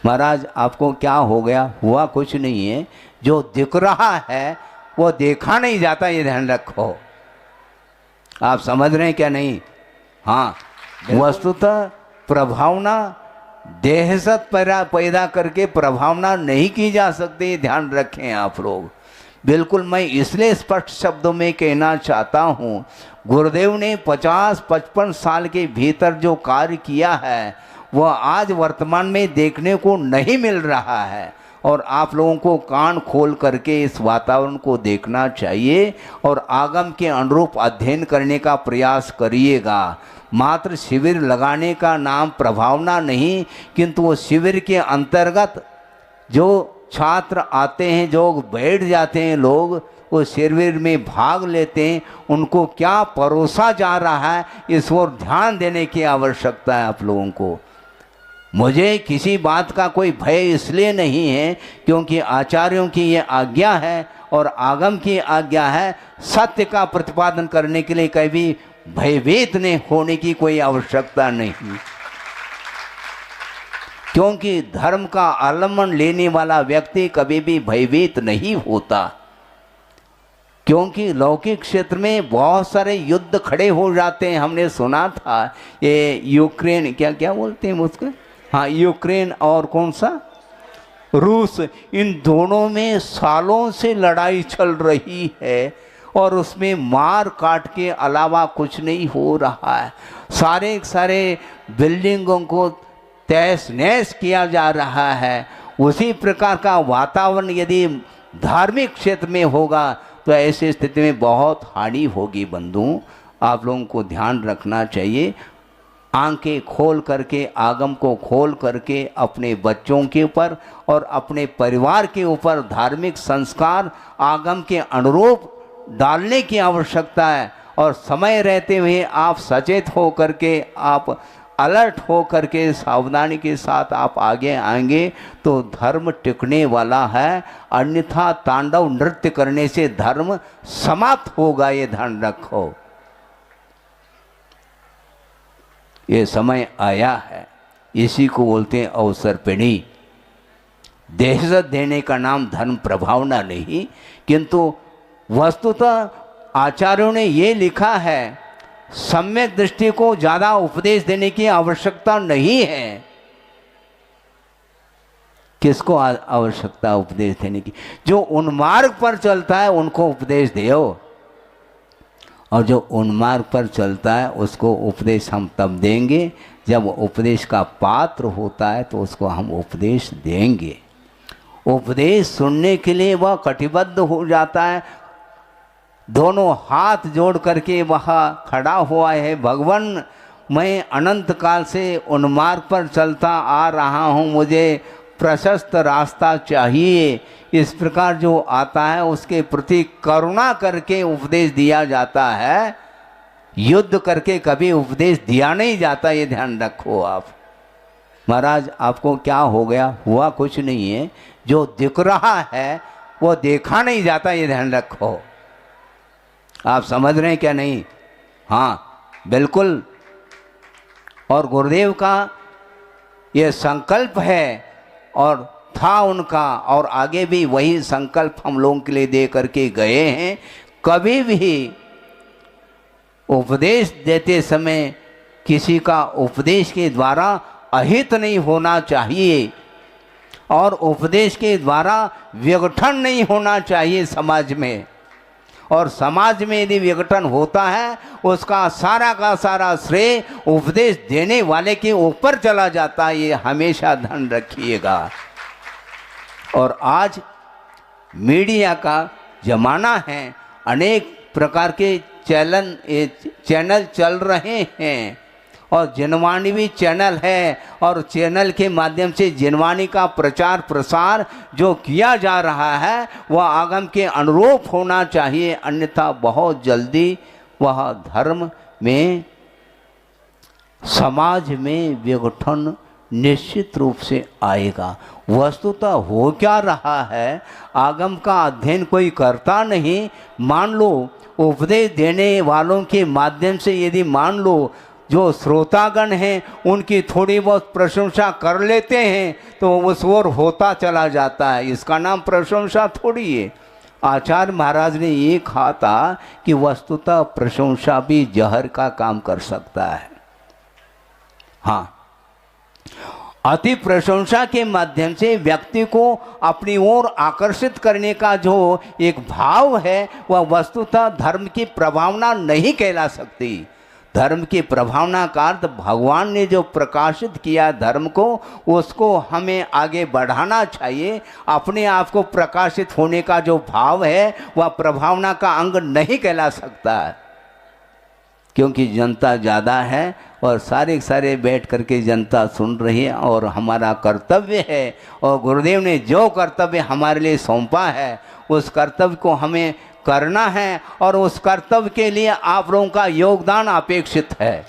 महाराज आपको क्या हो गया? हुआ कुछ नहीं है, जो दिख रहा है वो देखा नहीं जाता, ये ध्यान रखो। आप समझ रहे हैं क्या? नहीं? हाँ, वस्तुतः प्रभावना देहसत पैदा करके प्रभावना नहीं की जा सकती, ये ध्यान रखें आप लोग। बिल्कुल, मैं इसलिए स्पष्ट शब्दों में कहना चाहता हूँ, गुरुदेव ने 50-55 साल के भीतर जो कार्य किया है वह आज वर्तमान में देखने को नहीं मिल रहा है, और आप लोगों को कान खोल करके इस वातावरण को देखना चाहिए और आगम के अनुरूप अध्ययन करने का प्रयास करिएगा। मात्र शिविर लगाने का नाम प्रभावना नहीं, किंतु वो शिविर के अंतर्गत जो छात्र आते हैं, जो बैठ जाते हैं लोग, वो शिविर में भाग लेते हैं, उनको क्या परोसा जा रहा है इस ओर ध्यान देने की आवश्यकता है आप लोगों को। मुझे किसी बात का कोई भय इसलिए नहीं है क्योंकि आचार्यों की ये आज्ञा है और आगम की आज्ञा है। सत्य का प्रतिपादन करने के लिए कभी भयभीत नहीं होने की कोई आवश्यकता नहीं, क्योंकि धर्म का आलम्बन लेने वाला व्यक्ति कभी भी भयभीत नहीं होता। क्योंकि लौकिक क्षेत्र में बहुत सारे युद्ध खड़े हो जाते हैं। हमने सुना था ये यूक्रेन, क्या क्या बोलते हैं उसको, हाँ यूक्रेन और कौन सा, रूस, इन दोनों में सालों से लड़ाई चल रही है और उसमें मार काट के अलावा कुछ नहीं हो रहा है। सारे बिल्डिंगों को तहस नहस किया जा रहा है। उसी प्रकार का वातावरण यदि धार्मिक क्षेत्र में होगा तो ऐसी स्थिति में बहुत हानि होगी। बंधु, आप लोगों को ध्यान रखना चाहिए। आंखें खोल करके, आगम को खोल करके अपने बच्चों के ऊपर और अपने परिवार के ऊपर धार्मिक संस्कार आगम के अनुरूप डालने की आवश्यकता है। और समय रहते हुए आप सचेत हो करके, आप अलर्ट हो करके, सावधानी के साथ आप आगे आएंगे तो धर्म टिकने वाला है। अन्यथा तांडव नृत्य करने से धर्म समाप्त होगा, ये ध्यान रखो। ये समय आया है, इसी को बोलते हैं अवसर्पिणी। देहसत देने का नाम धर्म प्रभावना नहीं, किंतु वस्तुतः आचार्यों ने ये लिखा है, सम्यक दृष्टि को ज़्यादा उपदेश देने की आवश्यकता नहीं है। किसको आवश्यकता उपदेश देने की? जो उन्मार्ग पर चलता है उनको उपदेश दो, और जो उन्मार्ग पर चलता है उसको उपदेश हम तब देंगे जब उपदेश का पात्र होता है, तो उसको हम उपदेश देंगे। उपदेश सुनने के लिए वह कटिबद्ध हो जाता है, दोनों हाथ जोड़ करके वह खड़ा हुआ है, भगवान मैं अनंत काल से उन्मार्ग पर चलता आ रहा हूँ, मुझे प्रशस्त रास्ता चाहिए। इस प्रकार जो आता है उसके प्रति करुणा करके उपदेश दिया जाता है, युद्ध करके कभी उपदेश दिया नहीं जाता, ये ध्यान रखो आप। महाराज आपको क्या हो गया? हुआ कुछ नहीं है, जो दिख रहा है वो देखा नहीं जाता, ये ध्यान रखो। आप समझ रहे हैं क्या? नहीं? हाँ बिल्कुल। और गुरुदेव का ये संकल्प है और था उनका, और आगे भी वही संकल्प हम लोगों के लिए दे करके गए हैं। कभी भी उपदेश देते समय किसी का उपदेश के द्वारा अहित नहीं होना चाहिए, और उपदेश के द्वारा विघटन नहीं होना चाहिए समाज में। और समाज में यदि विघटन होता है उसका सारा का सारा श्रेय उपदेश देने वाले के ऊपर चला जाता है, ये हमेशा ध्यान रखिएगा। और आज मीडिया का ज़माना है, अनेक प्रकार के चैनल चल रहे हैं, और जिनवाणी भी चैनल है, और चैनल के माध्यम से जिनवाणी का प्रचार प्रसार जो किया जा रहा है वह आगम के अनुरूप होना चाहिए, अन्यथा बहुत जल्दी वह धर्म में, समाज में विघटन निश्चित रूप से आएगा। वस्तुतः हो क्या रहा है, आगम का अध्ययन कोई करता नहीं। मान लो उपदेश देने वालों के माध्यम से यदि मान लो जो श्रोतागण हैं उनकी थोड़ी बहुत प्रशंसा कर लेते हैं तो उस ओर होता चला जाता है। इसका नाम प्रशंसा थोड़ी है। आचार्य महाराज ने ये कहा था कि वस्तुतः प्रशंसा भी जहर का काम कर सकता है। हाँ, अति प्रशंसा के माध्यम से व्यक्ति को अपनी ओर आकर्षित करने का जो एक भाव है वह वस्तुतः धर्म की प्रभावना नहीं कहला सकती। धर्म की प्रभावना का अर्थ भगवान ने जो प्रकाशित किया धर्म को, उसको हमें आगे बढ़ाना चाहिए। अपने आप को प्रकाशित होने का जो भाव है वह प्रभावना का अंग नहीं कहला सकता है, क्योंकि जनता ज़्यादा है और सारे बैठ करके जनता सुन रही है और हमारा कर्तव्य है, और गुरुदेव ने जो कर्तव्य हमारे लिए सौंपा है उस कर्तव्य को हमें करना है, और उस कर्तव्य के लिए आप लोगों का योगदान अपेक्षित है।